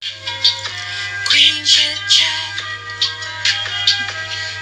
Queen Chit Chat.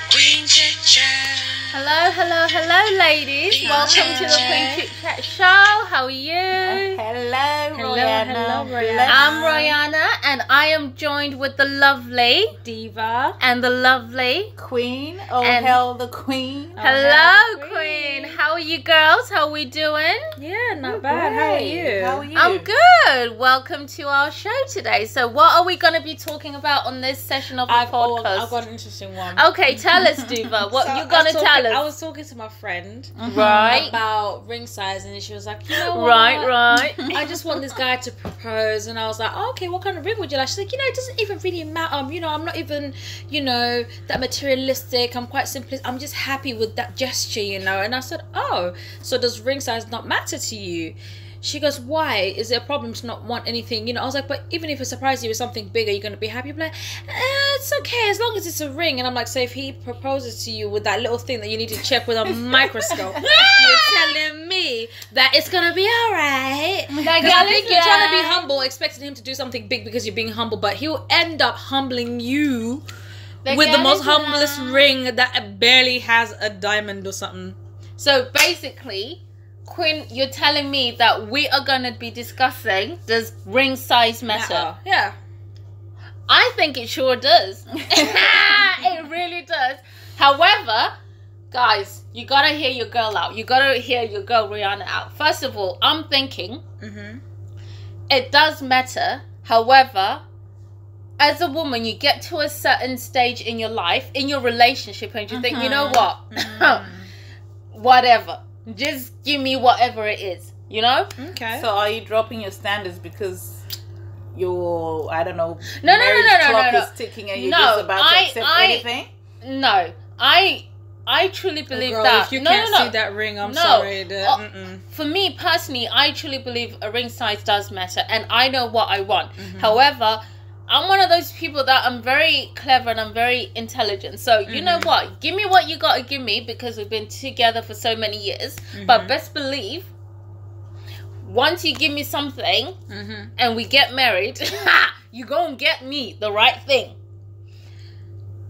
Queen Chit Chat. Hello, ladies. Welcome to the Queen Chit Chat Show. How are you? Hello, Royana. I'm Royana, and I am joined with the lovely Diva and the lovely Queen. Oh, And- hell, the Queen. Hello, Queen. How are you girls? How are we doing? Yeah, not bad. How are you? How are you? I'm good. Welcome to our show today. So what are we going to be talking about on this session of the podcast? I've got an interesting one. Okay, tell us, Diva. What So you going to tell us? I was talking to my friend Right. about ring size, and she was like, you know what? Right. I just want this guy to propose, and I was like, oh, okay, what kind of ring would you like? She's like, it doesn't even really matter. I'm not even, that materialistic. I'm quite simple. I'm just happy with that gesture, And I said, oh, so does ring size not matter to you? She goes, why? Is it a problem to not want anything? I was like, but even if it surprises you with something bigger, you're going to be happy. You're like, it's okay as long as it's a ring. And I'm like, so if he proposes to you with that little thing that you need to check with a microscope, you're telling me that it's going to be all right. I think you're trying to be humble, expecting him to do something big because you're being humble, but he'll end up humbling you with the most humblest ring that barely has a diamond or something. So basically, Quinn, you're telling me that we are going to be discussing, does ring size matter? Yeah. I think it sure does. It really does. However, guys, you got to hear your girl out. You got to hear your girl Rihanna out. First of all, I'm thinking it does matter. However, as a woman, you get to a certain stage in your life, in your relationship, and you think, you know what? Whatever. Just give me whatever it is, Okay. So are you dropping your standards because your, I don't know, No, clock is ticking and you're just about to accept anything? No, I truly believe girl, that. If you can't see that ring, I'm sorry. For me personally, I truly believe a ring size does matter, and I know what I want. However, I'm one of those people that I'm very clever and I'm very intelligent. So you know what? Give me what you got to give me because we've been together for so many years. But best believe, once you give me something and we get married, you gonna get me the right thing.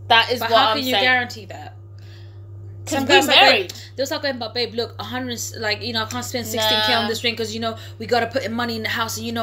That is But what how I'm can saying. you guarantee that? Some guys are married. They'll start going, but babe, look, 100, I can't spend 16K on this ring because we gotta put in money in the house, and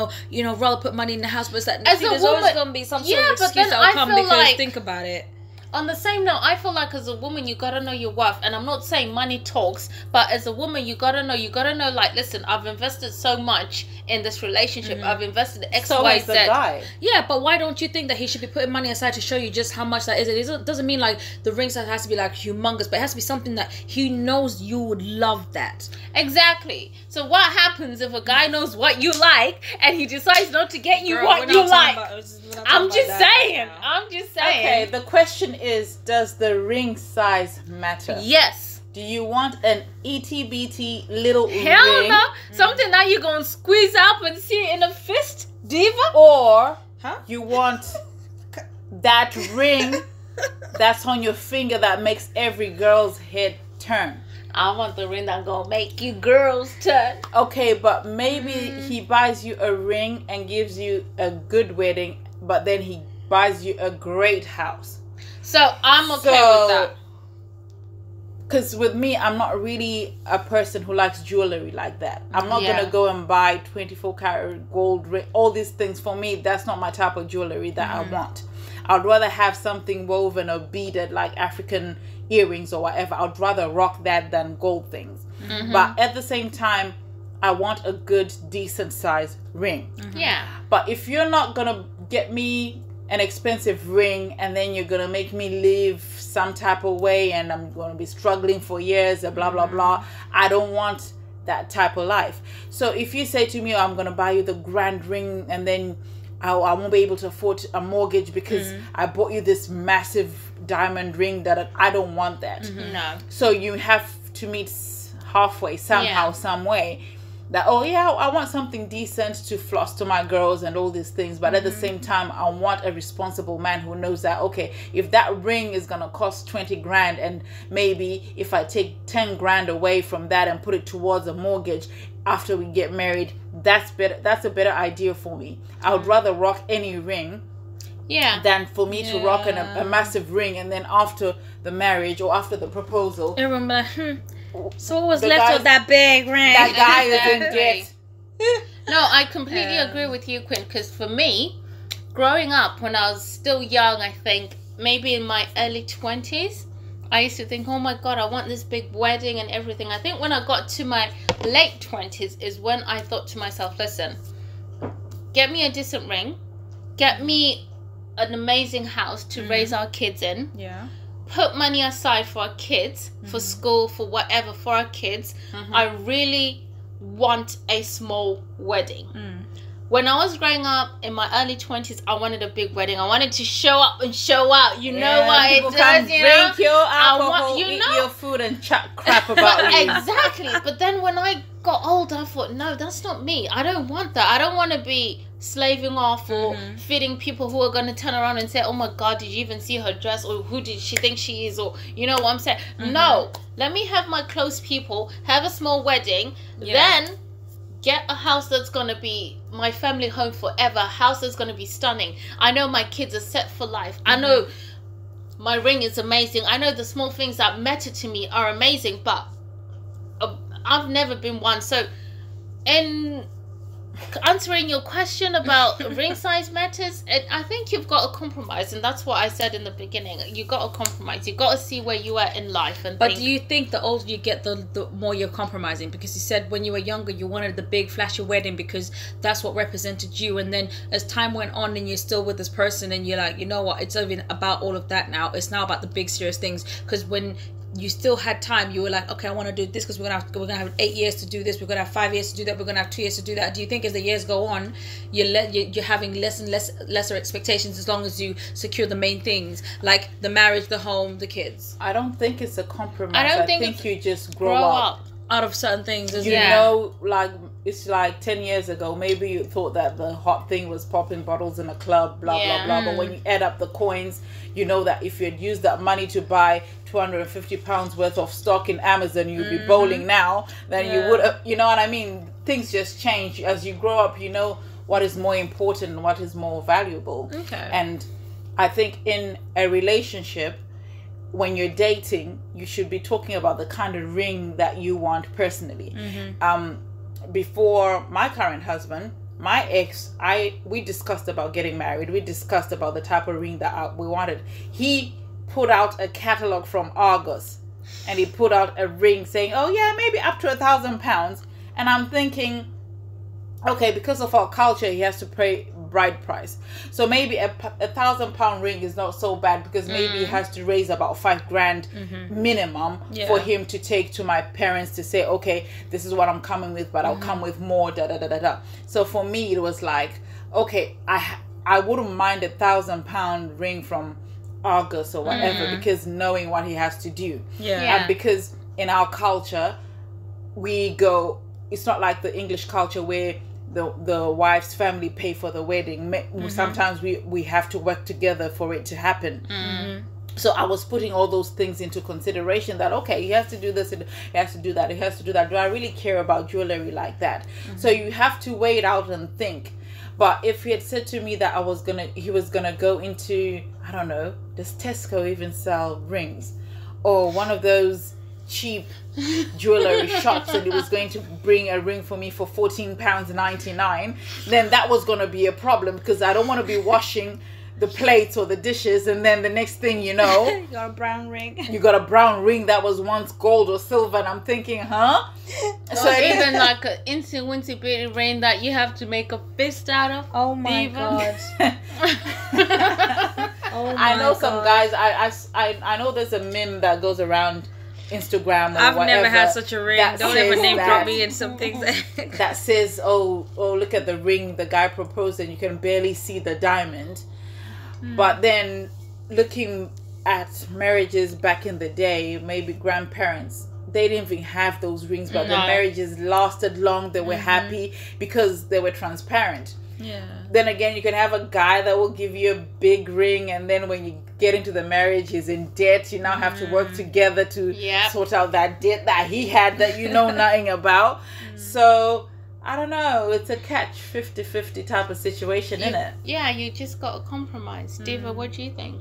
rather put money in the house. But it's like, As a there's woman, always gonna be some sort of but excuse then that'll I come feel because like, think about it. On the same note, I feel like as a woman, you gotta know your worth. And I'm not saying money talks, but as a woman, you gotta know, like, listen, I've invested so much in this relationship. I've invested X, So Y, is the Z. guy. Yeah, but why don't you think that he should be putting money aside to show you just how much that is? It doesn't mean like the ring size has to be like humongous, but it has to be something that he knows you would love that. Exactly. So what happens if a guy knows what you like and he decides not to get you Girl, what we're you not like? talking about- I'm just saying. Right now. I'm just saying. Okay, the question is, does the ring size matter? Yes. Do you want an itty-bitty little Hell ring? no. Something that you're gonna squeeze up and see it in a fist, diva? Or Huh? you want that ring that's on your finger that makes every girl's head turn? I want the ring that gonna make you girls turn. Okay, but maybe he buys you a ring and gives you a good wedding, but then he buys you a great house. So I'm okay with that. Because with me, I'm not really a person who likes jewelry like that. I'm not Yeah. going to go and buy 24 karat gold ring, all these things. For me, that's not my type of jewelry that I want. I'd rather have something woven or beaded like African earrings or whatever. I'd rather rock that than gold things. But at the same time, I want a good, decent size ring. Yeah. But if you're not going to get me an expensive ring and then you're going to make me live some type of way and I'm going to be struggling for years and blah, blah, blah, I don't want that type of life. So if you say to me, I'm going to buy you the grand ring and then I won't be able to afford a mortgage because I bought you this massive diamond ring, that I don't want that. No. So you have to meet halfway somehow, some way. That, oh yeah, I want something decent to floss to my girls and all these things, but at the same time I want a responsible man who knows that, okay, if that ring is gonna cost 20 grand and maybe if I take 10 grand away from that and put it towards a mortgage after we get married, that's better. That's a better idea for me. I would rather rock any ring than for me to rock a massive ring, and then after the marriage or after the proposal, everyone be like, so what was left of that big ring? That guy is in debt. No, I completely agree with you, Quinn, because for me, growing up when I was still young, I think maybe in my early 20s, I used to think, oh my God, I want this big wedding and everything. I think when I got to my late 20s is when I thought to myself, listen, get me a decent ring, get me an amazing house to raise our kids in. Yeah. Put money aside for our kids, for school, for whatever, for our kids. I really want a small wedding. When I was growing up in my early 20s, I wanted a big wedding. I wanted to show up and show out. You know what it does, you know? Drink your alcohol, eat your food, and chat crap about you. Exactly. But then when I got older, I thought, no, that's not me. I don't want that. I don't want to be slaving off or feeding people who are going to turn around and say, oh my God, did you even see her dress, or who did she think she is, or you know what I'm saying? No, let me have my close people, have a small wedding, then get a house that's going to be my family home forever, a house that's going to be stunning. I know my kids are set for life. I know my ring is amazing. I know the small things that matter to me are amazing, but I've never been one. So in answering your question about ring size matters, I think you've got to compromise, and that's what I said in the beginning. You got to compromise. You got to see where you are in life. And do you think the older you get, the more you're compromising? Because you said when you were younger you wanted the big flashy wedding because that's what represented you, and then as time went on and you're still with this person and you're like, you know what, it's not even about all of that now. It's now about the big serious things. Because when you still had time, you were like, okay, I want to do this because we're gonna have 8 years to do this, we're gonna have 5 years to do that, we're gonna have 2 years to do that. Do you think as the years go on, you're having lesser expectations as long as you secure the main things, like the marriage, the home, the kids? I don't think it's a compromise. I don't think you just grow up out of certain things. You know, like it's like 10 years ago, maybe you thought that the hot thing was popping bottles in a club, blah blah blah, but when you add up the coins, you know that if you had used that money to buy 250 pounds worth of stock in Amazon, you'd be bowling now than you would have. You know what I mean? Things just change as you grow up. You know what is more important and what is more valuable. And I think in a relationship, when you're dating, you should be talking about the kind of ring that you want personally. Before my current husband, my ex, we discussed about getting married. We discussed about the type of ring that we wanted. He put out a catalog from Argos, and he put out a ring saying, oh yeah, maybe up to £1,000. And I'm thinking, okay, because of our culture, he has to pay bride price. So maybe a £1,000 ring is not so bad, because maybe he has to raise about £5,000 minimum for him to take to my parents to say, okay, this is what I'm coming with, but I'll come with more, da da da da da. So for me, it was like, okay, I wouldn't mind a £1,000 ring from August or whatever, because knowing what he has to do. And because in our culture, we go, it's not like the English culture where the wife's family pay for the wedding. Sometimes we have to work together for it to happen. So I was putting all those things into consideration, that okay, he has to do this, he has to do that, he has to do that. Do I really care about jewelry like that? So you have to weigh it out and think. But if he had said to me that he was gonna go into, I don't know, does Tesco even sell rings, or one of those cheap jewelry shops, and he was going to bring a ring for me for £14.99, then that was going to be a problem, because I don't want to be washing the plates or the dishes, and then the next thing you know, you got a brown ring. You got a brown ring that was once gold or silver, and I'm thinking, huh? So even like an instant wincy beauty ring that you have to make a fist out of. Oh my god. Oh my I know some guys. I know there's a meme that goes around Instagram or I've whatever. never had such a ring. Don't ever name drop me in some things that says, oh, look at the ring the guy proposed, and you can barely see the diamond. But then looking at marriages back in the day, maybe grandparents, they didn't even have those rings, but the marriages lasted long. They were happy because they were transparent. Then again, you can have a guy that will give you a big ring, and then when you get into the marriage, he's in debt. You now have to work together to sort out that debt that he had that you know nothing about. So I don't know. It's a catch 50-50 type of situation, isn't it? Yeah, you just got to compromise. Diva, what do you think?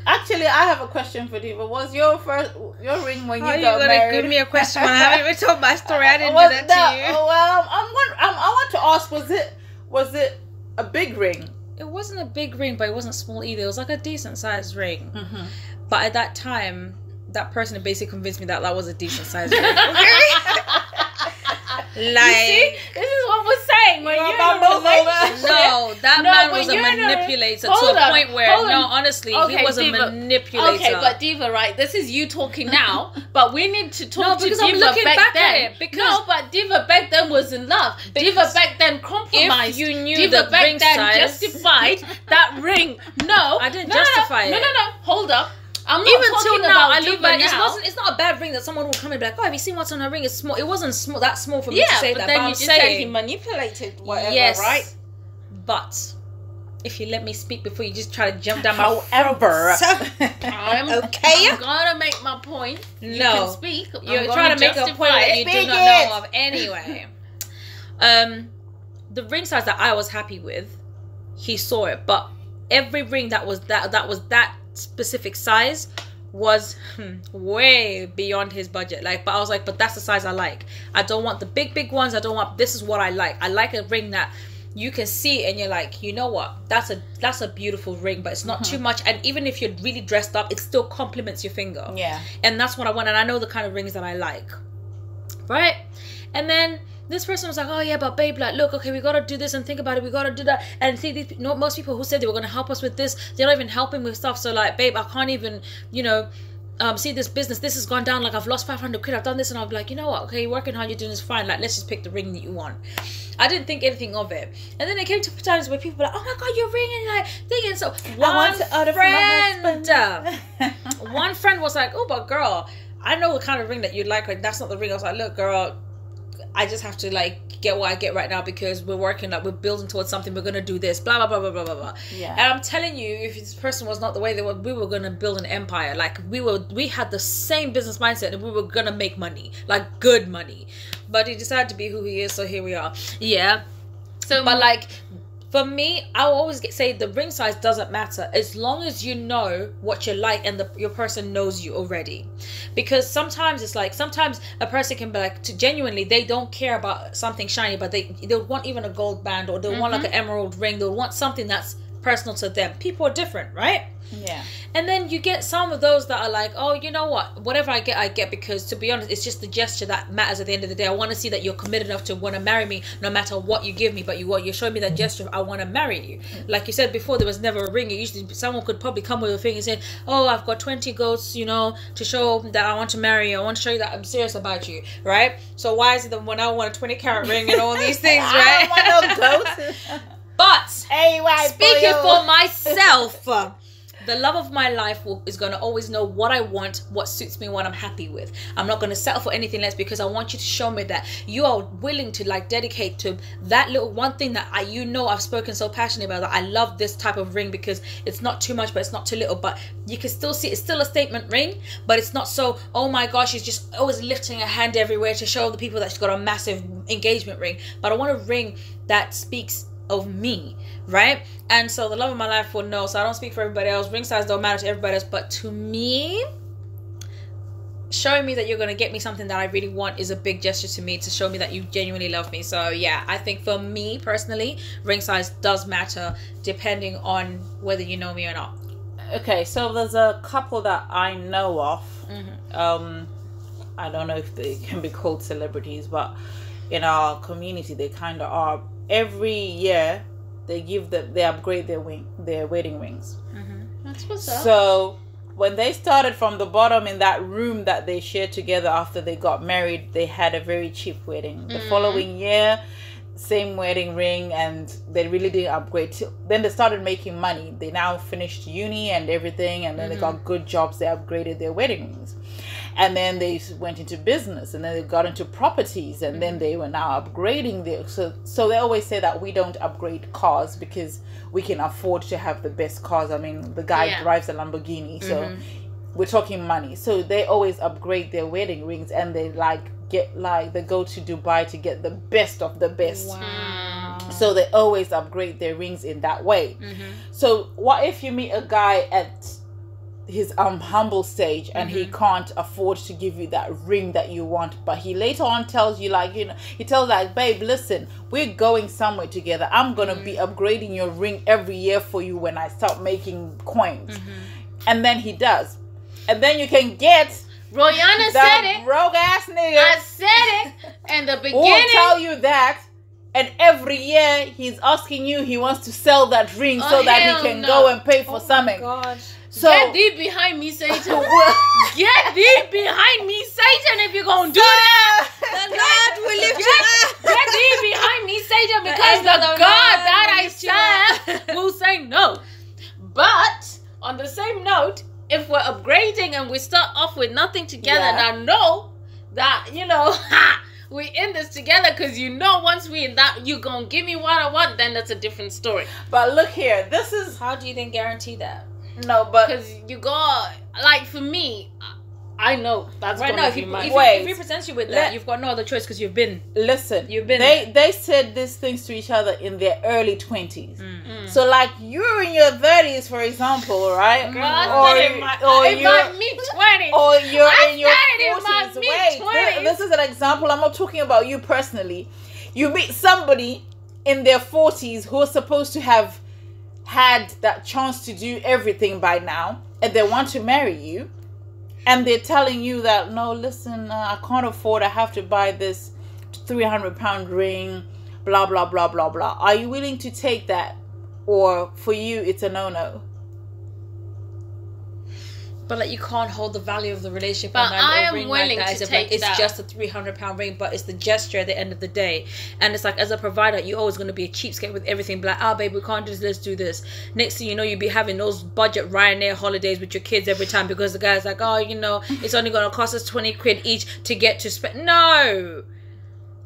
Actually, I have a question for Diva. Was your ring when you got gonna married? give me a question when I haven't even told my story? I didn't do that to you. Well, I want to ask. Was it a big ring? It wasn't a big ring, but it wasn't small either. It was like a decent sized ring. Mm-hmm. But at that time, that person had basically convinced me that was a decent sized ring. Like, you see, this is what we're saying. When you're in a relationship, no, that man was a manipulator to a point where, honestly, he was a manipulator. Okay, but Diva, right? This is you talking now, but we need to talk to because Diva I'm looking back then. at it. Because no, but Diva back then was in love. Diva back then compromised. If you knew Diva the back ring then size, justified that ring. No, I didn't justify it. No, hold up. I'm not even talking till now, about I look back. now. It's not a bad ring that someone will come and be like, "Oh, have you seen what's on her ring? It's small." It wasn't that small for me to say that. Then but you I'm just saying said he manipulated whatever, yes, right? But if you let me speak before you just try to jump down my however, I'm gonna make my point. You can speak. You're trying to make a point that you do not know of anyway. The ring size that I was happy with, he saw it, but every ring that was that specific size was way beyond his budget. But I was like, but that's the size I like. I don't want the big ones. This is what I like. I like a ring that you can see and you're like, you know what, that's a beautiful ring, but it's not too much, and even if you're really dressed up, it still complements your finger. Yeah. And that's what I want, and I know the kind of rings that I like, right? And then this person was like, oh yeah, but babe, look, okay, we gotta do this and think about it, we gotta do that. And see, most people who said they were gonna help us with this, they're not even helping with stuff. So babe, I can't even, see this business, this has gone down, I've lost 500 quid, I've done this. And I'll be like, you know what, okay, you're working hard, you're doing this fine, let's just pick the ring that you want. I didn't think anything of it. And then it came to times where people were like, oh my god, your ring, and thinking. So one friend was like, oh, but girl, I know the kind of ring that you'd like, that's not the ring. I was like, look, girl, I just have to get what I get right now because we're working, we're building towards something, we're gonna do this, blah blah blah blah blah blah blah. Yeah. And I'm telling you, if this person was not the way they were, we were gonna build an empire. We had the same business mindset and we were gonna make money, good money. But he decided to be who he is, so here we are. Yeah. So but for me, I will always say the ring size doesn't matter as long as you know what you like and your person knows you already. Because sometimes it's sometimes a person can be genuinely, they don't care about something shiny, but they'll want even a gold band, or they'll want an emerald ring. They'll want something that's personal to them. People are different, right? Yeah. And then you get some of those that are like, oh, you know what, whatever I get, because to be honest, it's just the gesture that matters at the end of the day. I want to see that you're committed enough to want to marry me no matter what you give me, but you're showing me that gesture, I want to marry you. Like you said before, there was never a ring. Usually someone could probably come with a thing and say, oh, I've got 20 goats, to show that I want to marry you, I want to show you that I'm serious about you, right? So why is it that when I want a 20 carat ring and all these things, right? I don't want no goats. But speaking boy, for myself, the love of my life is going to always know what I want, what suits me, what I'm happy with. I'm not going to settle for anything less, because I want you to show me that you are willing to dedicate to that little one thing that I've spoken so passionately about, that I love this type of ring because it's not too much, but it's not too little. But you can still see it's still a statement ring, but it's not so, oh my gosh, she's just always lifting her hand everywhere to show the people that she's got a massive engagement ring. But I want a ring that speaks of me, right? And so the love of my life will know. So I don't speak for everybody else. Ring size don't matter to everybody else, but to me, showing me that you're going to get me something that I really want is a big gesture to me, to show me that you genuinely love me. So yeah, I think for me personally, ring size does matter depending on whether you know me or not. Okay, so there's a couple that I know of. I don't know if they can be called celebrities, but in our community they kind of are. Every year they upgrade their wedding rings. That's what's up. So when they started from the bottom in that room that they shared together after they got married, they had a very cheap wedding. The following year, same wedding ring, and they really didn't upgrade. Then they started making money. They now finished uni and everything, and then they got good jobs. They upgraded their wedding rings. And then they went into business, and then they got into properties, and then they were now upgrading their. So they always say that we don't upgrade cars because we can afford to have the best cars. I mean, the guy drives a Lamborghini, so we're talking money. So they always upgrade their wedding rings, and they get like they go to Dubai to get the best of the best. Wow. So they always upgrade their rings in that way. So what if you meet a guy at his humble stage and he can't afford to give you that ring that you want, but he later on tells you, like, you know, he tells like, babe, listen, we're going somewhere together, I'm gonna be upgrading your ring every year for you when I start making coins. And then he does, and then you can get Royana that said it. broke ass nigga. I said it in the Who beginning. will tell you that, and every year he's asking you, he wants to sell that ring so that hell he can no. go and pay for something. God. So Get thee behind me, Satan. Get thee behind me, Satan, if you're going to do that. The Lord will lift you up. Get thee behind me, Satan, because angel the of the God Lord that will I lift you up. serve will say no. But on the same note, if we're upgrading and we start off with nothing together, and I know that, you know, we in this together, because you know once we in that, you gonna give me what I want, then that's a different story. but look here, this is How do you then guarantee that? no, but Because you got, like, for me, I know that's Right gonna now, if be he, mine. if he presents you with that, Let- you've got no other choice because you've been. listen, You've been they said these things to each other in their early 20s. So like you're in your 30s, for example, right? Girl, I started in my mid-20s. or you're I in your started in my 40s. Wait, mid-20s. this is an example. I'm not talking about you personally. You meet somebody in their 40s who is supposed to have had that chance to do everything by now, and they want to marry you, and they're telling you that, no, listen, I can't afford, I have to buy this 300-pound ring, blah blah blah blah blah. Are you willing to take that, or for you it's a no-no? But like, you can't hold the value of the relationship. But on I a am ring willing like that. to It's take like, it's that. just a 300-pound ring, but it's the gesture at the end of the day. And it's like, as a provider, you're always going to be a cheapskate with everything. Be like, oh babe, we can't do this, let's do this. Next thing you know, you'll be having those budget Ryanair holidays with your kids every time, because the guy's like, oh, you know, it's only going to cost us 20 quid each to get to spend. No,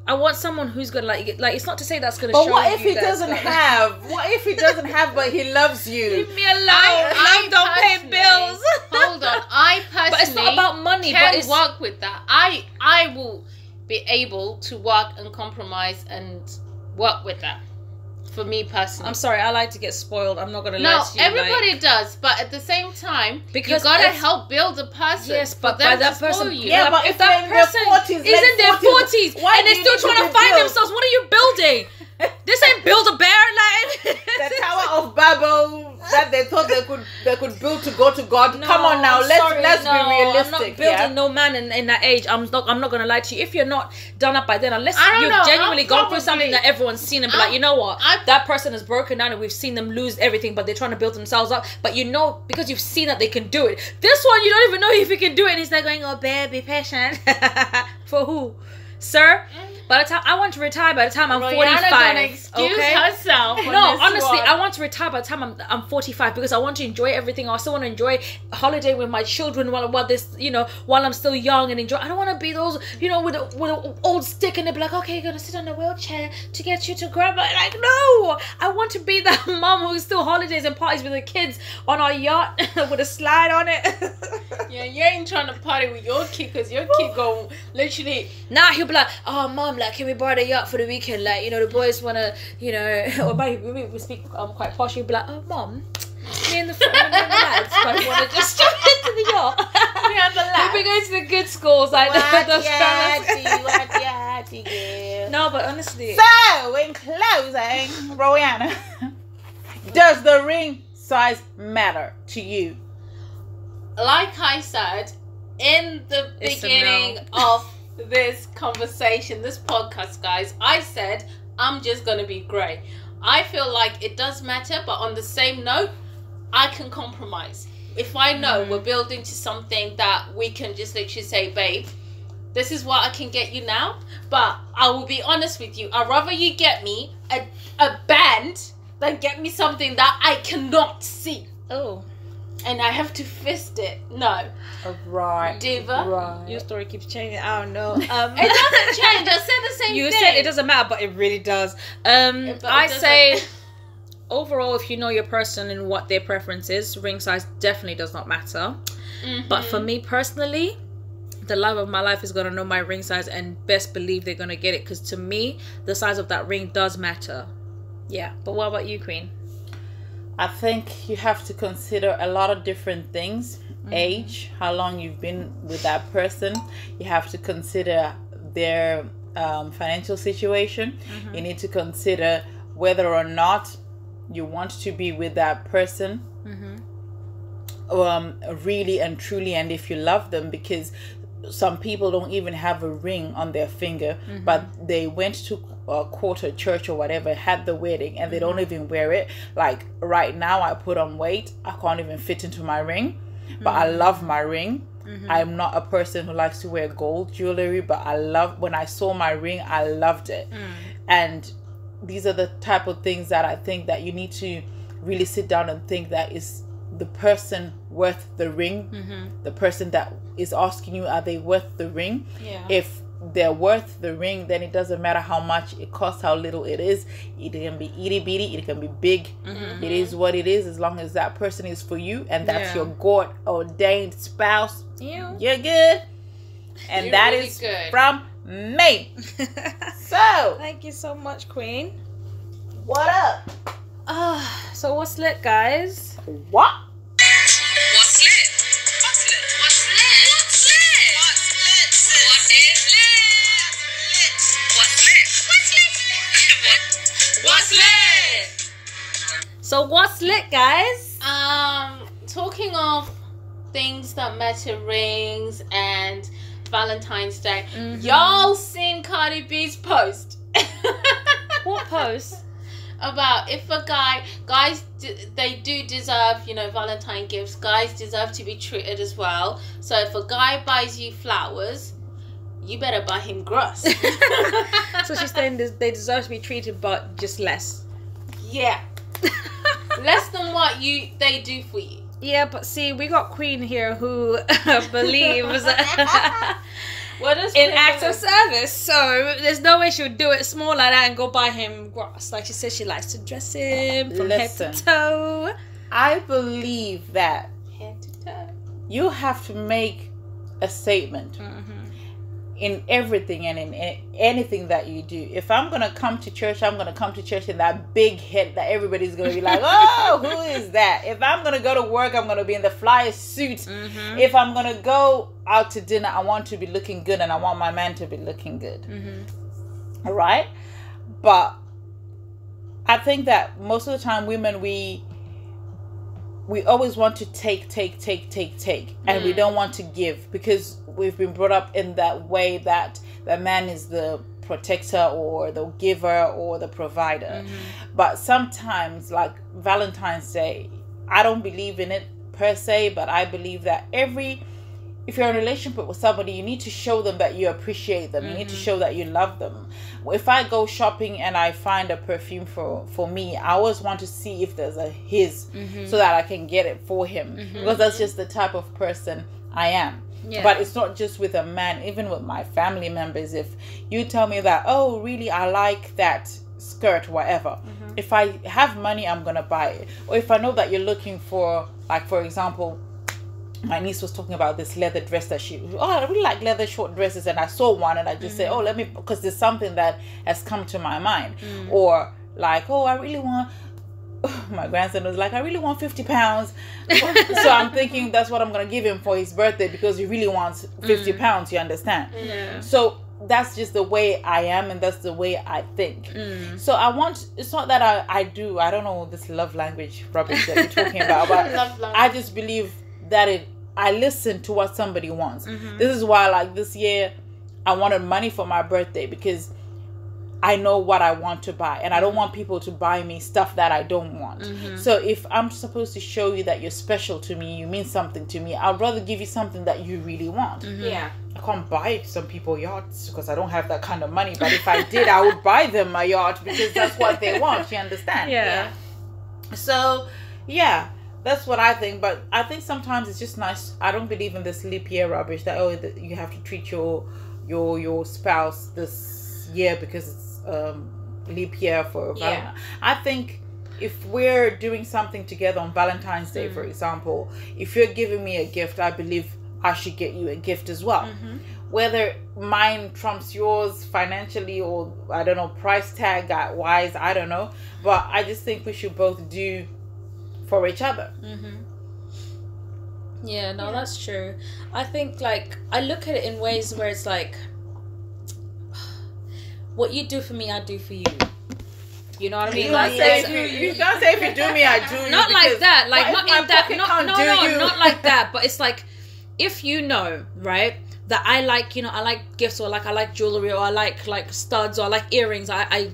I want someone who's gonna like. It's not to say that's gonna. But show what if you he that doesn't it's not- have? What if he doesn't have, but he loves you? Leave me alone. Love don't pay personally- bills. Hold on, I personally But it's not about money. can But it's work with that. I will be able to work and compromise and work with that. For me personally. I'm sorry, I like to get spoiled. I'm not gonna No, lie to you. everybody does, but at the same time, Because you gotta if- help build a person. Yes, for but them by to that spoil person, you. Yeah, but if they're in their 40s, is late in their 40s, why and do they're you still need trying to be find built? themselves. What are you building? This ain't build a bear, like The Tower of Babel that they thought they could build to go to God. No, Come on now, I'm let's sorry, be no, realistic. I'm not building Yeah? no man in that age. I'm not gonna lie to you. If you're not done up by then, unless I don't you've know, genuinely I'm gone through something probably- that everyone's seen and be like, you know what, I- that person is broken down and we've seen them lose everything, but they're trying to build themselves up. But you know, because you've seen that they can do it. This one, you don't even know if he can do it, and he's like going, "Oh, babe, be patient." For who, sir? By the time I want to retire, by the time I'm Rihanna 45, gonna excuse okay? herself. on No, this honestly, one. I want to retire by the time I'm 45, because I want to enjoy everything. I still want to enjoy a holiday with my children while this, you know, while I'm still young and enjoy. I don't want to be those, you know, with an old stick and they'll be like, okay, you're gonna sit on a wheelchair to get you to grandma. Like, no, I want to be that mom who's still holidays and parties with the kids on our yacht with a slide on it. Yeah, you ain't trying to party with your kid, because your kid go literally. Now he'll be like, oh mom, like, can we borrow the yacht for the weekend? Like, you know, the boys wanna, you know, or maybe we speak quite posh. He'll be like, oh mom, me and the lads wanna just jump into the yacht. Me and the We'll be lads. going to the good schools, like those Yeah. No, but honestly, So, in closing, Royana, does the ring size matter to you? Like I said in the It's a beginning of this conversation, this podcast, guys, I said I'm just gonna be grey. I feel like it does matter, but on the same note, I can compromise. If I know we're building to something that we can just literally say, babe, this is what I can get you now, but I will be honest with you, I'd rather you get me a band than get me something that I cannot see oh, and I have to fist it. No. Right. Diva. Right. your story keeps changing. I don't know. It doesn't change. I said the same You thing. said it doesn't matter, but it really does. but it I doesn't- say, overall, if you know your person and what their preference is, ring size definitely does not matter. Mhm. But for me personally, the love of my life is going to know my ring size, and best believe they're going to get it, because to me the size of that ring does matter. Yeah. But what about you, Queen? I think you have to consider a lot of different things. Age, how long you've been with that person. You have to consider their financial situation. You need to consider whether or not you want to be with that person really and truly, and if you love them, because some people don't even have a ring on their finger, but they went to court or church or whatever, had the wedding, and they don't even wear it. Like right now, I put on weight, I can't even fit into my ring, but I love my ring. I'm not a person who likes to wear gold jewelry, but when I saw my ring, I loved it. And these are the type of things that I think that you need to really sit down and think, that is the person worth the ring? The person that is asking you, are they worth the ring? If they're worth the ring, then it doesn't matter how much it costs, how little it is. It can be itty bitty, it can be big. It is what it is, as long as that person is for you and that's your God ordained spouse. You're good. And that really is good. from me. So Thank you so much, Queen. what up? So what's lit, guys? What? What's lit? What's lit? What's lit? What's lit? What's lit? What is lit? What's lit? What's lit? What's lit? So what's lit, guys? Talking of things that matter, rings and Valentine's Day. Y'all seen Cardi B's post? What post? About if a guys they do deserve, Valentine gifts. Guys deserve to be treated as well. So if a guy buys you flowers, you better buy him gross. So she's saying they deserve to be treated, but just less. Yeah. Less than what they do for you. Yeah, but see, we got Queen here who believes What is in acts of service. So there's no way she would do it small like that and go buy him grass. Like she says, she likes to dress him from head to toe. I believe that head to toe? you have to make a statement in everything and in anything that you do. If I'm gonna come to church, I'm gonna come to church in that big head that everybody's gonna be like, oh, who is that? If I'm gonna go to work, I'm gonna be in the flyest suit. If I'm gonna go out to dinner, I want to be looking good, and I want my man to be looking good. All right? But I think that most of the time, women, we always want to take, and we don't want to give, because we've been brought up in that way that the man is the protector or the giver or the provider. But sometimes, like Valentine's Day, I don't believe in it per se, but I believe that if you're in a relationship with somebody, you need to show them that you appreciate them. You need to show that you love them. If I go shopping and I find a perfume for me, I always want to see if there's a his, so that I can get it for him, because that's just the type of person I am. But it's not just with a man, even with my family members. If you tell me that, oh, really, I like that skirt, whatever. If I have money, I'm going to buy it. Or if I know that you're looking for, like, for example, my niece was talking about this leather dress that I really like leather short dresses, and I saw one and I just said, let me, because there's something that has come to my mind. Or like, oh, I really want, my grandson was like, I really want 50 pounds. So I'm thinking that's what I'm going to give him for his birthday, because he really wants 50 pounds, you understand? So that's just the way I am, and that's the way I think. So it's not that I don't know this love language rubbish that you're talking about, but I just believe that I listen to what somebody wants. This is why, like, this year I wanted money for my birthday, because I know what I want to buy, and I don't want people to buy me stuff that I don't want. So if I'm supposed to show you that you're special to me, you mean something to me, I'd rather give you something that you really want. Yeah. I can't buy some people yachts because I don't have that kind of money, but if I did, I would buy them a yacht, because that's what they want, you understand? Yeah. So yeah, that's what I think. But I think sometimes it's just nice. I don't believe in this leap year rubbish that you have to treat your spouse this year because it's leap year for Valentine's. I think if we're doing something together on Valentine's Day, for example, if you're giving me a gift, I believe I should get you a gift as well. Mm-hmm. Whether mine trumps yours financially, or I don't know, price tag wise, I don't know. But I just think we should both do for each other. Mm-hmm. Yeah, no, that's true. I think, like, I look at it in ways where it's like, what you do for me, I do for you. You know what I mean? You Like, don't say if you do me, I do you. not like that. Like, what not if in my that. pocket No, can't no, do no, you? not like that. But it's like, if you know, right, that I like, you know, I like gifts, or like I like jewelry, or I like studs, or I like earrings. I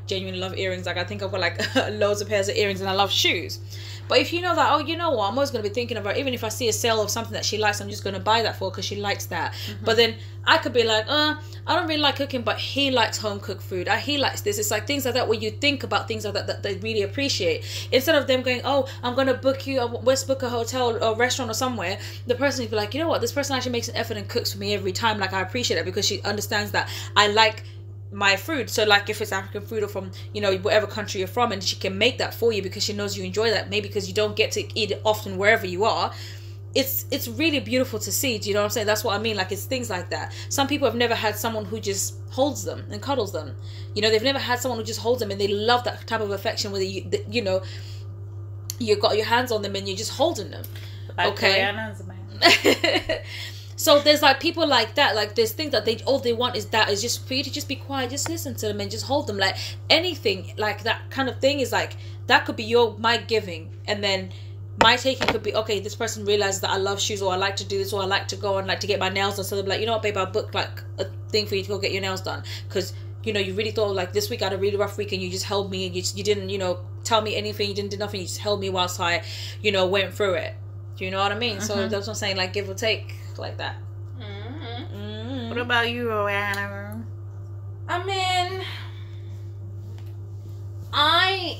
genuinely love earrings. Like, I think I've got like loads of pairs of earrings, and I love shoes. But if you know that, oh, you know what, I'm always going to be thinking about, even if I see a sale of something that she likes, I'm just going to buy that for her because she likes that. Mm-hmm. But then I could be like, I don't really like cooking, but he likes home cooked food. He likes this. It's like things like that, where you think about things like that they really appreciate. Instead of them going, oh, I'm going to book you, let's book a hotel or restaurant or somewhere, the person would be like, you know what, this person actually makes an effort and cooks for me every time. Like, I appreciate it because she understands that I like my food. So like, if it's African food, or from, you know, whatever country you're from, and she can make that for you because she knows you enjoy that, maybe because you don't get to eat it often wherever you are, it's really beautiful to see. Do you know what I'm saying? That's what I mean. Like, it's things like that. Some people have never had someone who just holds them and cuddles them. You know, they've never had someone who just holds them, and they love that type of affection where you know, you've got your hands on them and you're just holding them. Like okay. Rihanna's man. So there's like people like that, like there's things that all they want is just for you to just be quiet, just listen to them and just hold them. Like, anything like that kind of thing is like, that could be my giving, and then my taking could be, okay, this person realizes that I love shoes, or I like to do this, or I like to go and like to get my nails done, so they'll be like, you know what, babe, I'll book like a thing for you to go get your nails done, because, you know, you really thought, like, this week I had a really rough week, and you just held me, and you didn't, you know, tell me anything, you didn't do nothing, you just held me whilst I, you know, went through it. Do you know what I mean? So that's what I'm saying, like, give or take, like that. What about you, Rihanna? I mean, I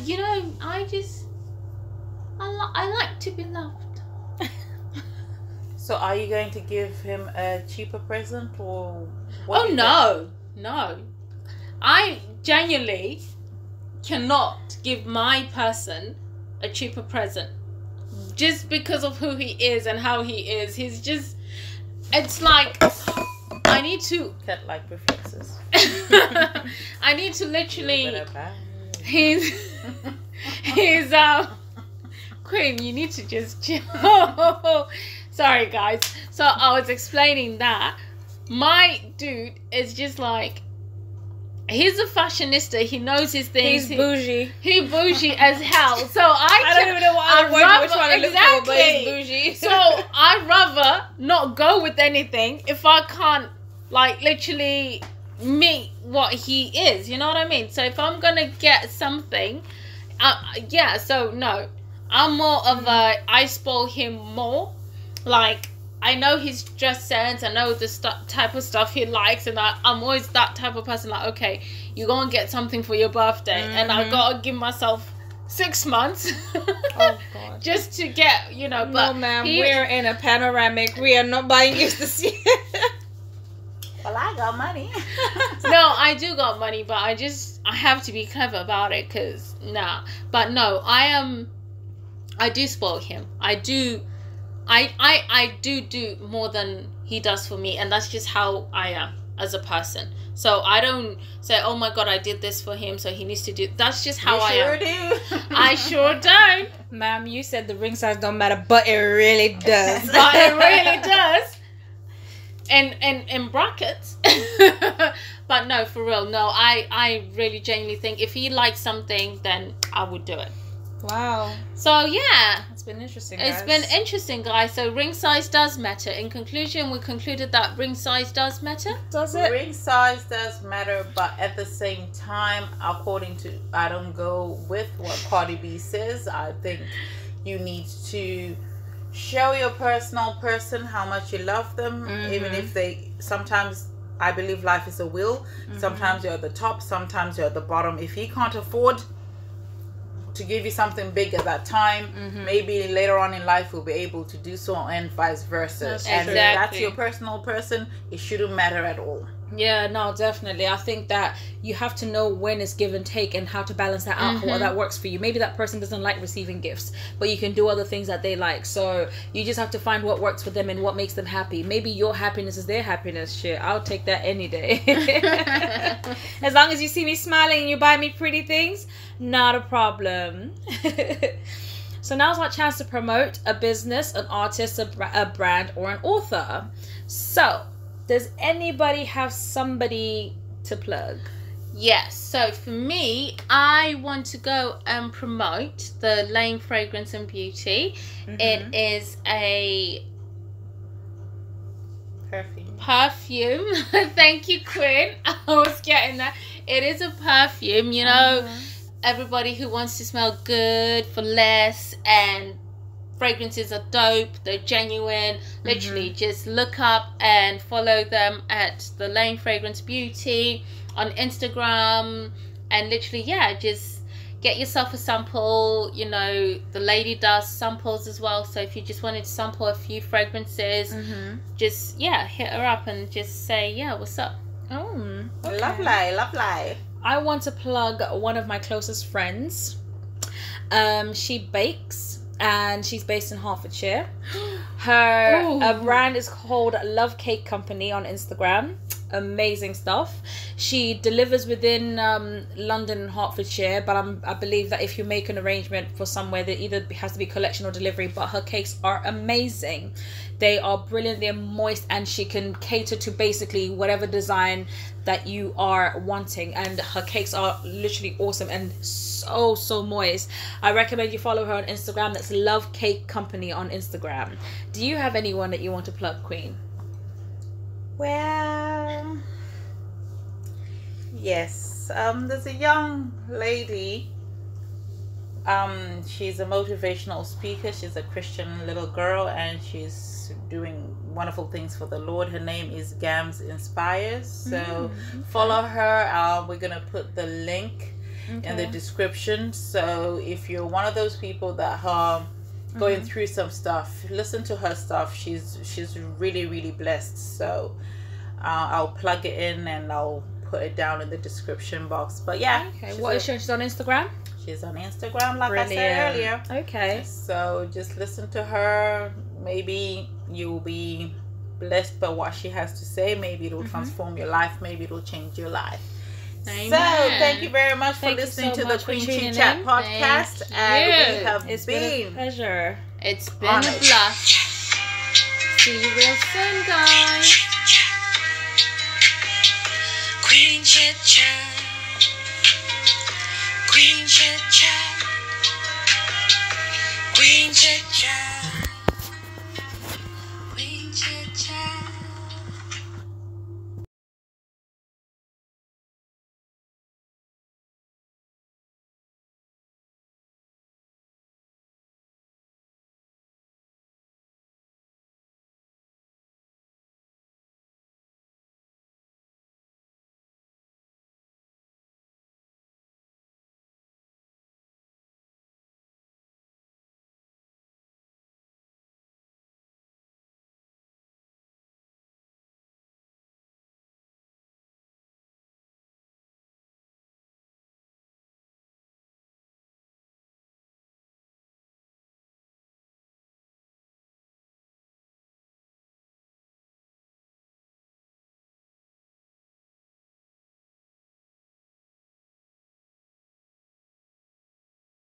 you know, I like to be loved. So are you going to give him a cheaper present, or what? Oh no. I genuinely cannot give my person a cheaper present. Just because of who he is and how he is. He's just, it's like, I need to Cat like reflexes. I need to literally He's he's Queen, you need to just chill. Sorry guys. So I was explaining that my dude is just like, he's a fashionista. He knows his things. He's bougie. He bougie as hell. So I don't even know what other word you were trying to look for, but he's bougie. So I'd rather not go with anything if I can't, like, literally meet what he is. You know what I mean? So if I'm gonna get something, yeah. So no, I'm more of a, I spoil him more. Like, I know his dress sense, I know the type of stuff he likes, and I'm always that type of person, like, okay, you're gonna get something for your birthday, and I gotta give myself 6 months Oh God. just to get, you know, but no, ma'am, we're in a panoramic. We are not buying you this year. Well, I got money. No, I do got money, but I have to be clever about it, because but no, I do spoil him. I do more than he does for me, and that's just how I am as a person. So I don't say, oh my God, I did this for him, so he needs to do. That's just how I am. Do. I sure don't. Ma'am, you said the ring size don't matter, but it really does. But it really does. And in brackets. But no, for real, no. I really genuinely think if he likes something, then I would do it. Wow. So yeah, It's been interesting, guys. it's been interesting, guys. So ring size does matter. In conclusion, we concluded that ring size does matter. Does it? Ring size does matter, but at the same time, according to, I don't go with what Cardi B says. I think you need to show your personal person how much you love them, even if they, sometimes I believe life is a will. Sometimes you're at the top, sometimes you're at the bottom. If he can't afford to give you something big at that time, maybe later on in life we'll be able to do so, and vice versa. That's And true. if that's Exactly. your personal person, it shouldn't matter at all. Yeah, no, definitely. I think that you have to know when it's give and take and how to balance that out, what that works for you. Maybe that person doesn't like receiving gifts, but you can do other things that they like. So you just have to find what works for them and what makes them happy. Maybe your happiness is their happiness. Shit, I'll take that any day. As long as you see me smiling and you buy me pretty things, not a problem. So now's our chance to promote a business, an artist, a brand, or an author. So does anybody have somebody to plug? Yes, so for me, I want to go and promote the Lane Fragrance and Beauty. It is a perfume. Thank you, Quinn. I was getting that. It is a perfume, you know, everybody who wants to smell good for less, and fragrances are dope, they're genuine. Literally just look up and follow them at the Lane Fragrance Beauty on Instagram, and literally, yeah, just get yourself a sample. You know, the lady does samples as well, so if you just wanted to sample a few fragrances, just, yeah, hit her up and just say, yeah, what's up. Oh, okay. Lovely. I want to plug one of my closest friends. She bakes, and she's based in Hertfordshire. Her brand is called Love Cake Company on Instagram. Amazing stuff. She delivers within London and Hertfordshire, but I believe that if you make an arrangement for somewhere, that either has to be collection or delivery. But her cakes are amazing. They are brilliant, they're moist, and she can cater to basically whatever design that you are wanting. And her cakes are literally awesome and so moist. I recommend you follow her on Instagram. That's Love Cake Company on Instagram. Do you have anyone that you want to plug, Queen? Well, yes. There's a young lady. She's a motivational speaker. She's a Christian little girl, and she's doing wonderful things for the Lord. Her name is Gams Inspires. So follow her. We're gonna put the link in the description. So if you're one of those people that are going through some stuff, listen to her stuff. She's really blessed. So I'll plug it in and I'll put it down in the description box. But yeah, what is she? She's on Instagram? She's on Instagram, like I said earlier. Okay. So just listen to her. Maybe you'll be blessed by what she has to say. Maybe it'll transform your life. Maybe it'll change your life. Amen. So thank you very much for listening to the Queen Chit Chat podcast. And we have it's been a pleasure. It's been a blast. See you real soon, guys. Queen Chit Chat. Queen Chit Chat. Queen Chit Chat.